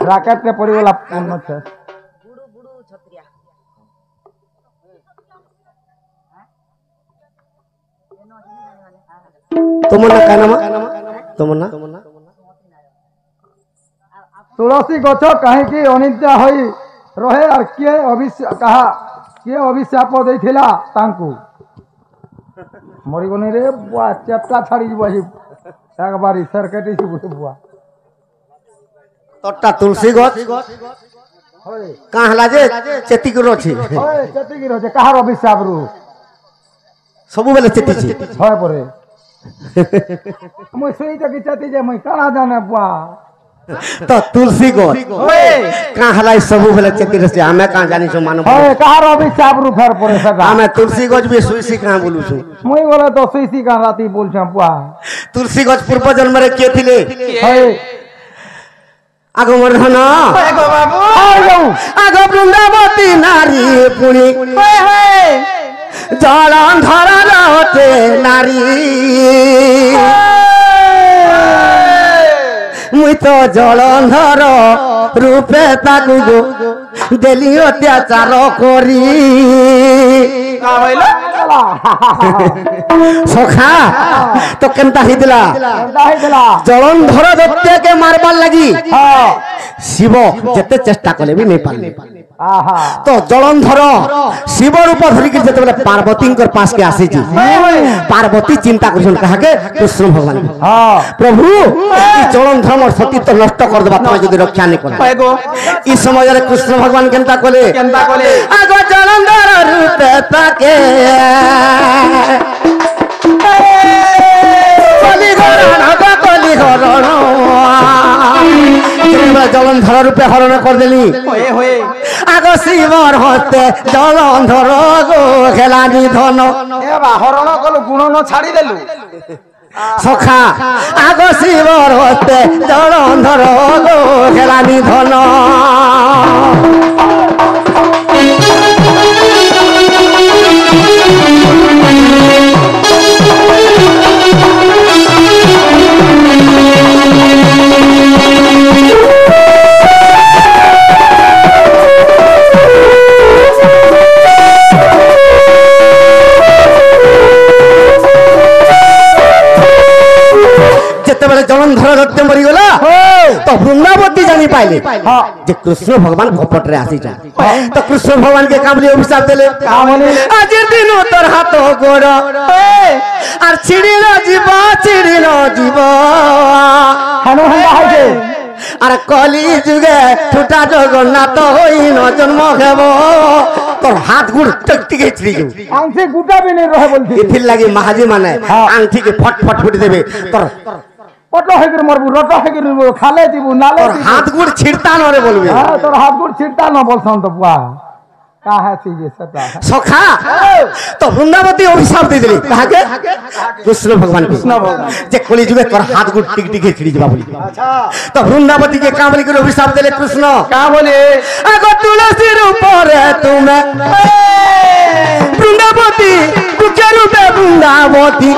bracket रे पड़ी वाला पूर्ण छे बुडू बुडू छत्रिया तुमना का नाम तुमना तुलसी गछ कहीं की अनिद्रा होई रहे और किए अभिशाप कहा किए अभिशाप देथिला तांकू मरिगनी रे बुआ चेप्टा छाड़ी बही एक बारी सरकटी से बुआ तोटा तुलसी गछ होय का हला जे चेती करो छी होय चेती की रहे कहार अभिशाप रु सब बेले चेती छी होय परे मैं सोई जगी चेती जे मैं काना जाने बुआ तो तुलसी गछ का हला सब बेले चेती रहे हमें का जानी छो मानो होय कहार अभिशाप रु फेर परे सदा हमें तुलसी गछ भी सुईसी का बोलू छु मैं बोले तो सुईसी का राती बोल छ बुआ तुलसी गछ पूर्व जन्म रे के थिले होय आगो मरधन आगो बाबू आगो वृंदावती नारी पुणी जलंधर लते नारी मुई तो जलंधर रूपे ताकू गो देली अत्याचार करी सखा तो केनता हिदला जलंधर दत्ते के मारबार लगी शिव जेते चेष्टा कले भी नहीं पाले तो जलंधर शिव रूप धरिक जेते पार्वती पास के आसी पार्वती चिंता कर कहा के कृष्ण भगवान प्रभु जलंधर मोर सती तो नष्ट कर देबा तुम जदि रक्षा नहीं कर ई समय रे कृष्ण भगवान केनता कले आगो जलंधर रूप ताके जलंधर रूपे हरण कर देली आगो शिवर होते जलंधर गो खेलानी धन हरण कलु गुण न छाड़ी देलु सखा आगो शिवर होते जलंधर गो खेलानी धन जलंधर दत्ते मरी गला तो वृंदावती जानी पाइले जे कृष्ण भगवान कपट रे आसी जा तो कृष्ण भगवान के कामली अभिशाप देले आज दिन तोर हाथ गोड़ आर छिड़िल जीव हनु हंगा हाइजे आर कली जुगे ठुटा जगन्नाथ होई न जन्म हेबो तोर हाथ गुड़ टकटिके छिड़ी जो आंखी गुटा भी नहीं रहे बोलती इथिर लागि महाजी माने आंठी के फट फट फुट देबे तोर पटो हेगर मरबू रटो हेगर खाले दिबू नाले और हाथ गुड़ छिड़ता न रे बोलबे हां तोर हाथ गुड़ छिड़ता न बोलसन तो बुआ का है चीज सता सखा तो वृंदावती अभिशाप दे देली कहा के कृष्ण भगवान जे कली जुगे तोर हाथ गुड़ टिक टिक छिड़ी जबा बोली अच्छा तो वृंदावती के कामली के अभिशाप देले कृष्ण का बोले आगो तुलसी रूप रे तुमे वृंदावती कुके रूपे वृंदावती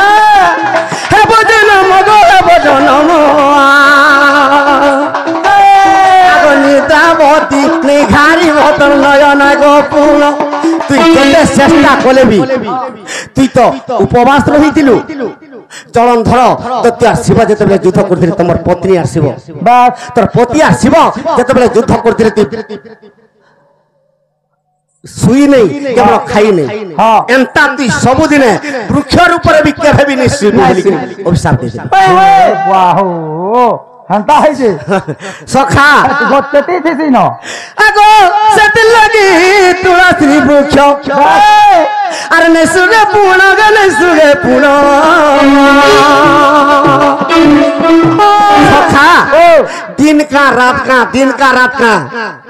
हे भजन मगो हे भजन आगो निद्रावती नहीं घारी भतर नयन गो पूर्ण तुई केते चेष्टा कले भी तुई तो उपवास रहितिलु जलंधर दत्ते शिव जेते युद्ध करथिले तमर पत्नी आसीबो बस तोर पति आसीबो जेते युद्ध करथिले तू सुई नहीं केवल खाई नहीं हां एंता तू सब दिन वृक्ष ऊपर भी केभे भी नहीं सुई बोली अभिशाप दे वाह हंता है जे सखा गोचती थी सी न आगो सेत लगी तुलसी वृक्ष अरे ने सुगे पूर्ण गने सुगे पूर्ण सखा दिन का रात का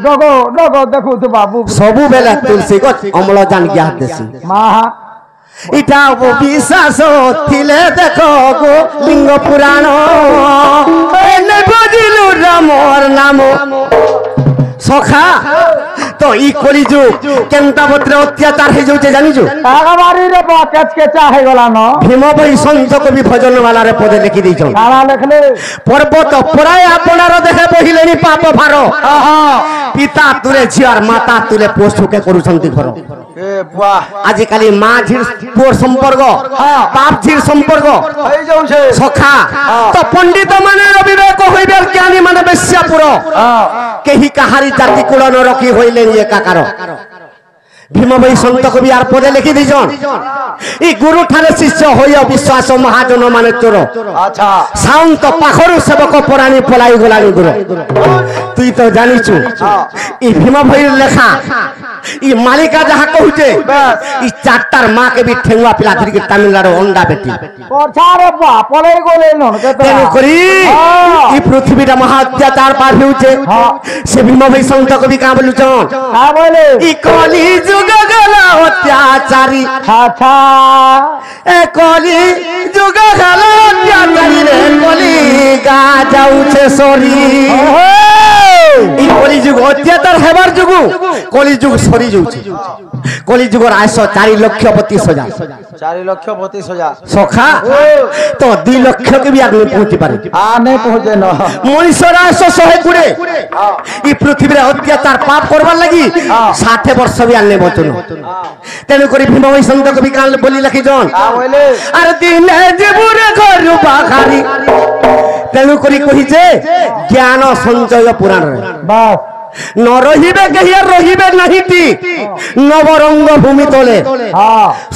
डगो देखो तो बाबू सबु बेला तुलसी को अम्लजान ज्ञात देसी माहा इटा वो विश्वास थिले देखो गो लिंग पुराण एने बुझिलु रामर नाम सखा तो ई कली जुग केनता बत्रे अत्याचार हे जाउचे जानिछु कागबारी रे केच केचा हे गला न भीम भाई संत कवि भजन वाला रे पदे लिखि दैछन काला लिखले पर्वत पराय आपनार देखे बहिलेनी पाप भार पिता तुले झियार माता तुले पोषु के करूछंती घर ए वाह आज काली मां झिर पोर संपर्क बाप झिर संपर्क हे जाउछे सखा तो पंडित माने विवेक होइबे ज्ञानी माने बेश्यापुर केही कहारी जाति कुल न रखी होइले एकाकार भीम भाई संत कवि आर पदे लिखि दिजन ई गुरु ठारे शिष्य होय विश्वास महाजन माने चोर अच्छा शांत पाखरु सेवक परानी पलाई गलानी गुरु तुई तो जानिछु ई भीम भाई लेखा ई मालिका जहा कहूचे ई चारटार मां के भी ठेंगुआ पिला धरि के तमिलनाडु अंडा बेटी पछारे बा पले गोले न तेनु करी ई पृथ्वीटा महा अत्याचार पार हेउचे से भीम भाई संत कवि का बोलुचन का बोले ई कली जुग गला अत्याचारी अच्छा ए कली जुग गला अत्याचारी रे कली गा जाउछे सरी ई कली जुग अत्याचार हेबार जुगु कली जुग सरी जाउछे कली जुगर आयस 4,32,000 4,32,000 सखा तो 2 लाख के भी आगे पहुंची पारे नहीं पहुंचे न मनुष्य आयस 120 ई पृथ्वी रे अत्याचार पाप करबार लागि 60 वर्ष भी आने बचन तेनु करी भीम भाई संत कवि कान बोली लखी जन अरे दिने जीवरे घर बाखारी तेनु करी कहि जे ज्ञान संचय पुराण रे बस न रहिबे कहिया रहिबे नहीं ती नवरंग भूमि तले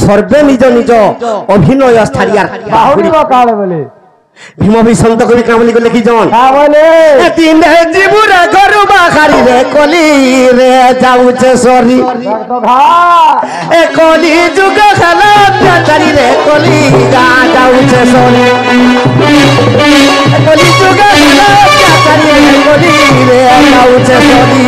सर्वे निज निज अभिनय स्थारियार बाहुरी काले बोले भीम भाई संत कवि कामली को लिखि जन बोले तीन जीवरे घर बाखारी रे कली रे जाउछे सरी ए कली जुग खेला अत्याचारी रे कली गा जाउछे सरी कली जुग खेला अत्याचारी रे कली रे जाउछे सरी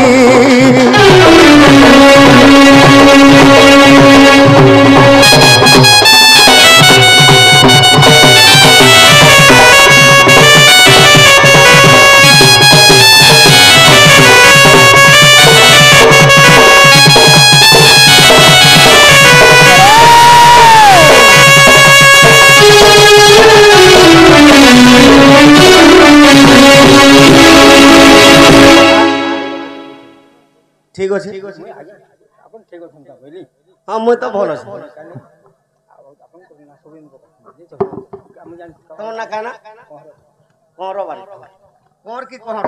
ठीक अछि अपन ठीक अछि कहली हां म तो भल अछि तो ना काना कोरो बारी कोर की कोहर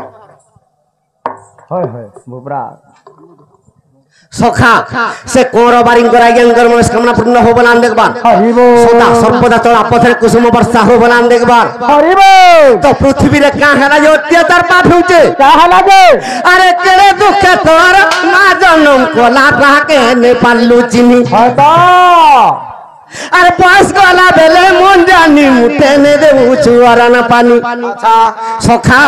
होय होय बुबरा सखा से कोर बारी करा ज्ञान मनस्कामना पूर्ण हो बनान देखबार हरिबो सदा सर्वदा चला पथरे कुसुम वर्षा हो बनान देखबार हरिबो तो पृथ्वी रे का हला जो अत्याचार पाप होचे का हला जे अरे केरे दुख तोर मा जन्म कोला राके ने पालू चिनी हता अरे पास कोला बेले मन जानी मुटे ने दे उचुआरा ना पानी सखा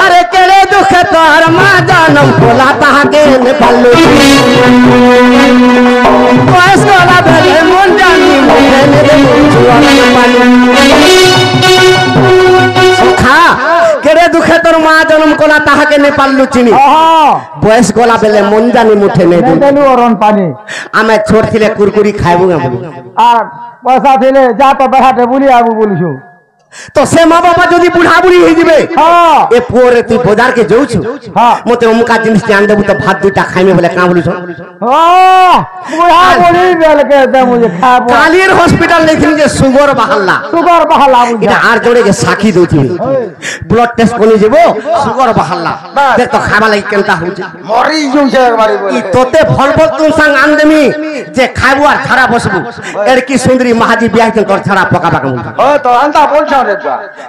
अरे केरे दुख तोर मा जन्म कोला ताके ने पालू पास कोला बेले मन जानी मुटे ने दे उचुआरा ना पानी सखा केरे दुखे तोर मा जन्म कोला ताके ने पालू चिनी बयस कोला बेले मन जानी मुठे ने देलु अरन पानी आमे छोड़ थिले कुरकुरी खाइबु आ पैसा थिले जा तो बैठा बुली आबू बोलछु तो से माँ बापा जदि बुढ़ा बुढ़ी हो जिबे ए पुअरे तू बाजार के जाउछु मते अमुका जिनिस जान देबु तो भात दुटा खाइमे बोले का बोलु छ बुढ़ा बुढ़ी बेल के दे मुझे खाबो कालियर हॉस्पिटल लेथिन जे सुगर बहल्ला इटा आर जोड़े के साखी दोथि ब्लड टेस्ट कोनी जेबो सुगर बहल्ला देख तो खाबा लागि केनता हो जे मरी जउ छे एक बारी बोले ई तोते फल फल तू संग आन देमी जे खाइबो आर छाड़ा बसबु एरकी सुंदरी महाजी बियाह के कर छाड़ा पका पका मुंडा हो तो अंता बोल छ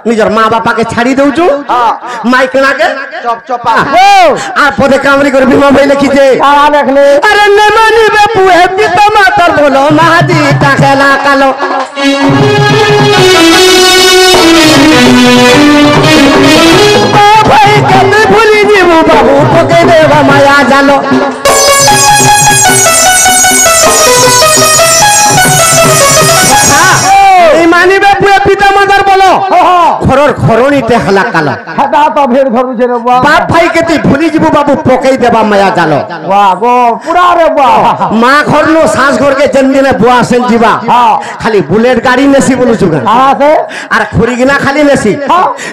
निजर माँ बापा के छाड़ी दउछु माइक लागे चप चपा आ पदे कामरी कर भीमा भाई लिखि जे काला देख ले अरे ने मानी बे पुए पिता मातर बोलो महाजी टाकेला कालो भाई कते भूली जीवु बाबू पके देवा माया जालो मानी बे पुए पिता मातर बोलो ঘরর ঘরণীতে হলা কাল হেটা তো ভিড় ধরুছে রে বুয়া বাপ ভাই কে তুই ভুলি যাবু বাবু পকাই দেবা মায়া জাল বুয়া গো পুরা রে বুয়া মা ঘর নো সাস ঘর কে যেন দিনে বুয়া সেন দিবা খালি বুলেট গাড়ি নেছি বলু চুগা আছে আর খুরি গিনা খালি নেছি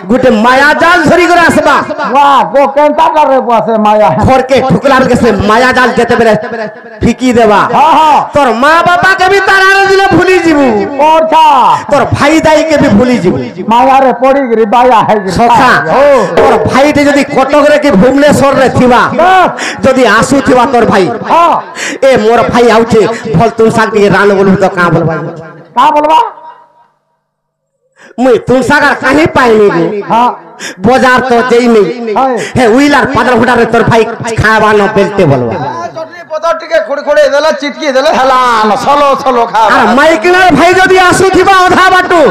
গুটে মায়া জাল ধরি করে আসবা বুয়া গো কেনতা রে বুয়া সে মায়া ঘর কে ঠুকলার গেছে মায়া জাল যেতে বেলে ফিকি দেবা তোর মা বাবা কে भी তারা দিলে ভুলি যাবু ওরছা তোর ভাই দাই কে भी ভুলি যাবু মায়া রে পড়ি গরি বায়া হে সখা তোর ভাইতে যদি কটক রে কি ভুবনেশ্বর রে থিবা যদি আসু থিবা তোর ভাই এ মোর ভাই আউছে ফল তুলসা দিয়ে রান বলবি তো কা বলবা কা বলবা মুই তুলসাগার কাহি পাইনি গো বাজার তো যেই নেই হে উইলার পাদর ফুটারে তোর ভাই খাওয়ানো বেলতে বলবা চটনি পতর টিকে খুড় খুড়ে দেলা চিটকি দেলে হেলান সলো সলো খা আর মাইকিনার ভাই যদি আসু থিবা অধা বাটু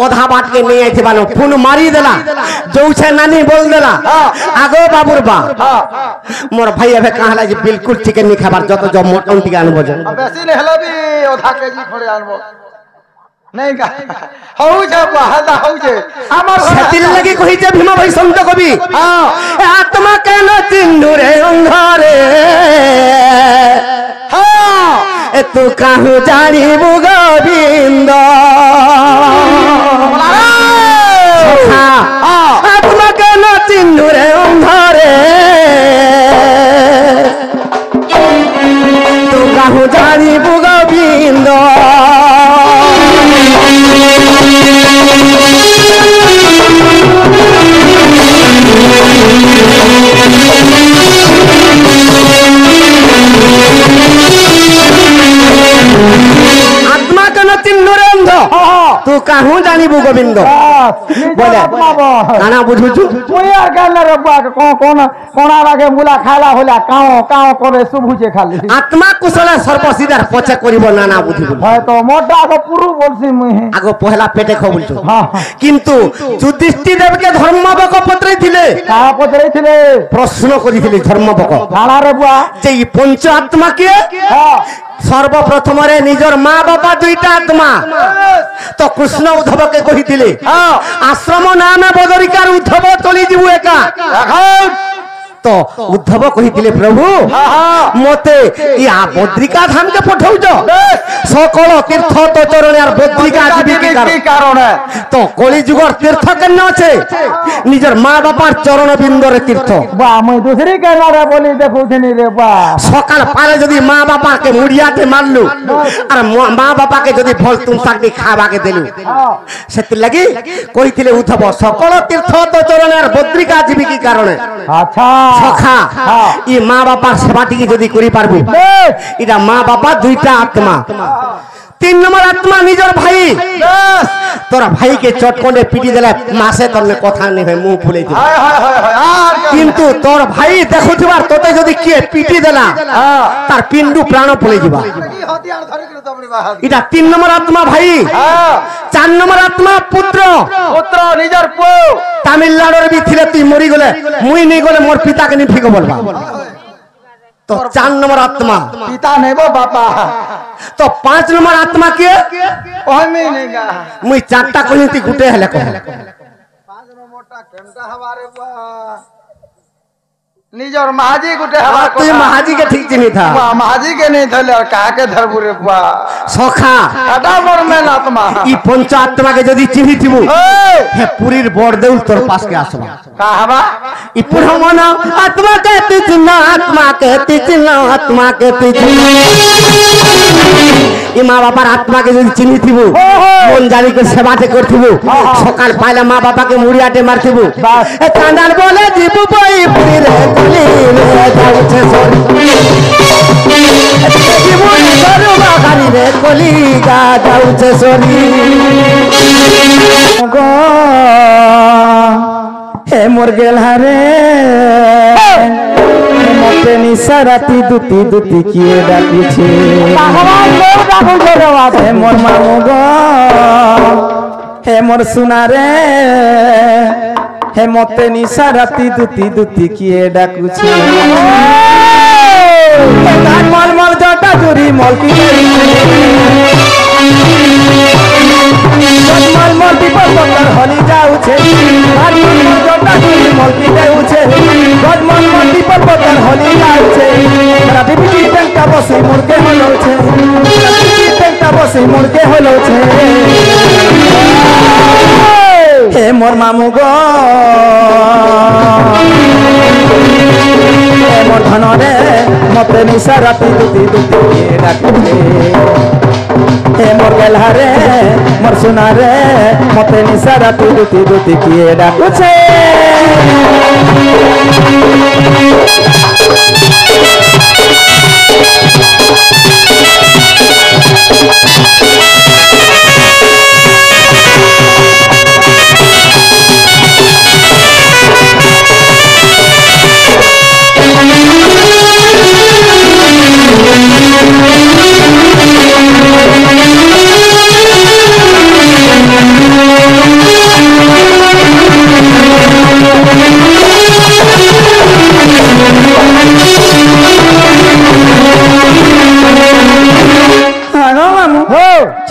অধা বাটকে নিয়ে আইছিবানো ফোন মারি দেলা যৌছে নানি বল দেলা আগো বাবুর বা মোর ভাই এবে কাহলা যে বিলকুল চিকেন নি খাবার যত জ মটন টিকে আনবো যে বেশি নে হেলাবি অধা কেজি খড়ে আনবো नहीं का होउছে বাহাদা होउছে আমার সেতিল লাগি কইছে ভীমা ভাই সন্ত কবি আত্মা কেন চিন্নুরে অন্ধরে এ তু কাহু জানিবু গোবিন্দ আত্মা কেন চিন্নুরে অন্ধরে তু কাহু জানিবু গোবিন্দ आत्मा का न चिन्नुरे अंध तू काहू जानिबु गोविंद बोले काना बुझुछु ओया गाना रे बा कोन कोना लागे मुला खाला होला काओ काओ करे सुभुचे खाली आत्मा कुशले सर्वसिदार पछे करिवो नाना बुझिबु হয় তো মোটা আগো পুরু বলছি মুই আগো পহলা পেটে খ বলছো কিন্তু যুধিষ্ঠির দেবকে ধর্মবক পত্রাইছিলে কা পত্রাইছিলে প্রশ্ন করিছিলে ধর্মবক খালা রে বুয়া যে এই পঞ্চ আত্মা কে সর্বপ্রথমরে নিজর মা বাবা দুইটা আত্মা তো কৃষ্ণ উদ্ধবকে কহিଥିଲେ আশ্রম নামে বদরিকার উদ্ধব চলি যাবু একা তো উদ্ধব কহিଥିଲେ প্রভু মতে ইয়া বদ্রিকা ধামকে পঠাউছ সকল তীর্থ তো চরণে আর বদ্রিকা যাবি কি কারণে তো কলি যুগর তীর্থ কেন আছে নিজের মা বাবার চরণ বিন্দরে তীর্থ বা মই দুসরি কেনারে বলি দেখুছিনি রে বা সকাল পারে যদি মা বাবাকে মুড়িয়াতে মারলু আর মা বাবাকে যদি ফল তুলসাকে খাবাকে দিলু সেতি লাগি কইଥିଲେ উদ্ধব সকল তীর্থ তো চরণে আর বদ্রিকা যাবি কি কারণে আচ্ছা সখা ই মা বাবার সেবাটিকে যদি করি পারবো এটা মা বাবা দুইটা আত্মা তিন নম্বর আত্মা নিজের ভাই তোরা ভাইকে চটকনে পিটি দিলে মাসে তোর কথা নেই হয় মুখ ফুলে দিবে কিন্তু তোর ভাই দেখুছিবার তোতে যদি কে পিটি দেলা তার পিন্ডু প্রাণ ফুলে যাবা এটা তিন নম্বর আত্মা ভাই চার নম্বর আত্মা পুত্র পুত্র নিজের পো তামিলনাড়ুর বি থিলে তুই মরি গলে মুই নেই গলে মোর পিতাকে নি ঠিক বলবা তো চার নম্বর আত্মা পিতা নেব বাবা তো পাঁচ নম্বর আত্মা কে ওহমে নেগা মুই চারটা কইলি তুই গুটে হেলে কহ পাঁচ নম্বরটা কেমটা হবারে বা নিজর মাহাজি গুটে হবা তুই মাহাজি কে ঠিক চিনি থা মাহাজি के नहीं धले और काके धरबु रे बा সখা কাটা বর মেল আত্মা ই পঞ্চ আত্মাকে যদি চিনি থিবু হে পুরীর বড়দেউল তোর পাশকে আসবা का हवा ই পুরো মন আত্মা কে তুই চিনা আত্মা কে তুই চিনা আত্মা কে তুই চিনা ই মা বাবার আত্মাকে যদি চিনি থিবু মন জানি কে সেবাতে করথিবু সকাল পাইলে মা বাবাকে মুড়িয়াতে মারথিবু এ কান্দাল বলে জিবু বই পুরীর কলি রে যাউছে সরি জিবু সরবা গারি রে কলি গা যাউছে সরি গো হে মোর গেলা রে মতে নিসারাতি দুতি দুতি কিয়ে ডাকিছে ভগবান মোর ডাকু জরবা হে মোর মামু গো হে মোর সোনা রে হে মতে নিসারাতি দুতি দুতি কিয়ে ডাকুছে মল মল জটা জুরি মল মল মল বিপদ मोर मामू गो मोर धन रे मते निशा राति दुती दुती किए डाकुचे हे मोर गेल्हा रे मोर सुना रे मते निशा राति दुती दुती किए डाकुचे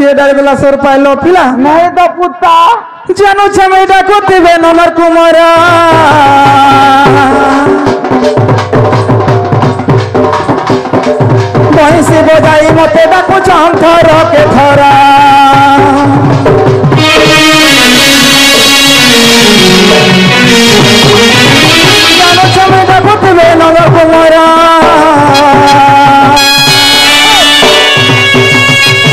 चेडार बेला सर पाइलो पिला नहीं तो पुत्ता जानू छमे डाकुतिबे नमर कुमारा बंसी बजाई मते डाकु छम थर के थरा जानू छमे डाकुतिबे नमर कुमारा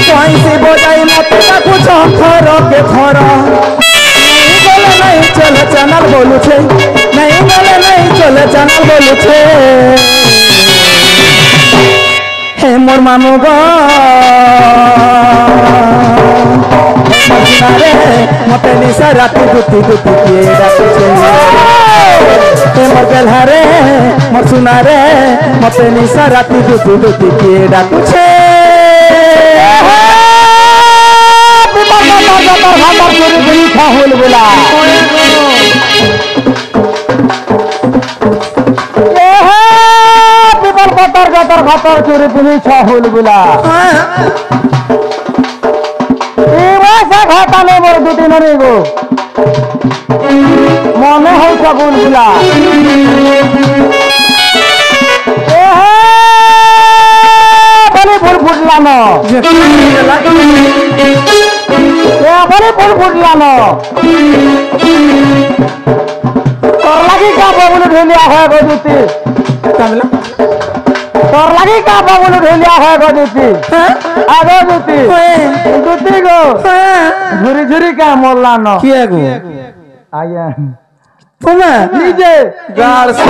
बंसी बजाई मते डाकु छम थर के थरा नहीं चले चैनल बोलू छे नहीं बोले नहीं चले चैनल बोलू छे हे मोर मामू गो रे मते निशा राति दुती दुती किए डाकुचे हे मोर गेल्हा रे मोर सुना रे मते निशा राति दुती दुती किए डाकुचे हुल बोला पीपल पतर गतर खतर चोरी पुलिस हुल बोला खाता नहीं मोर दू तीन गो मने हो सकुल बोला फुल फुटला न फुल फुटला न तोर लगी का बबुल ढोलिया है गदुती तोर लगी का बबुल ढोलिया है गदुती आगे दुती दुती गो झुरी झुरी का मोल्ला न किए गो आया तुम्हें नीचे गार से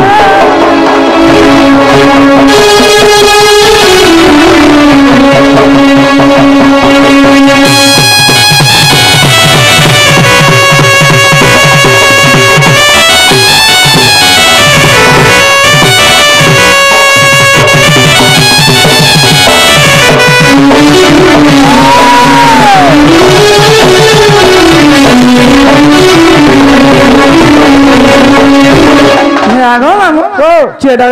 चेडा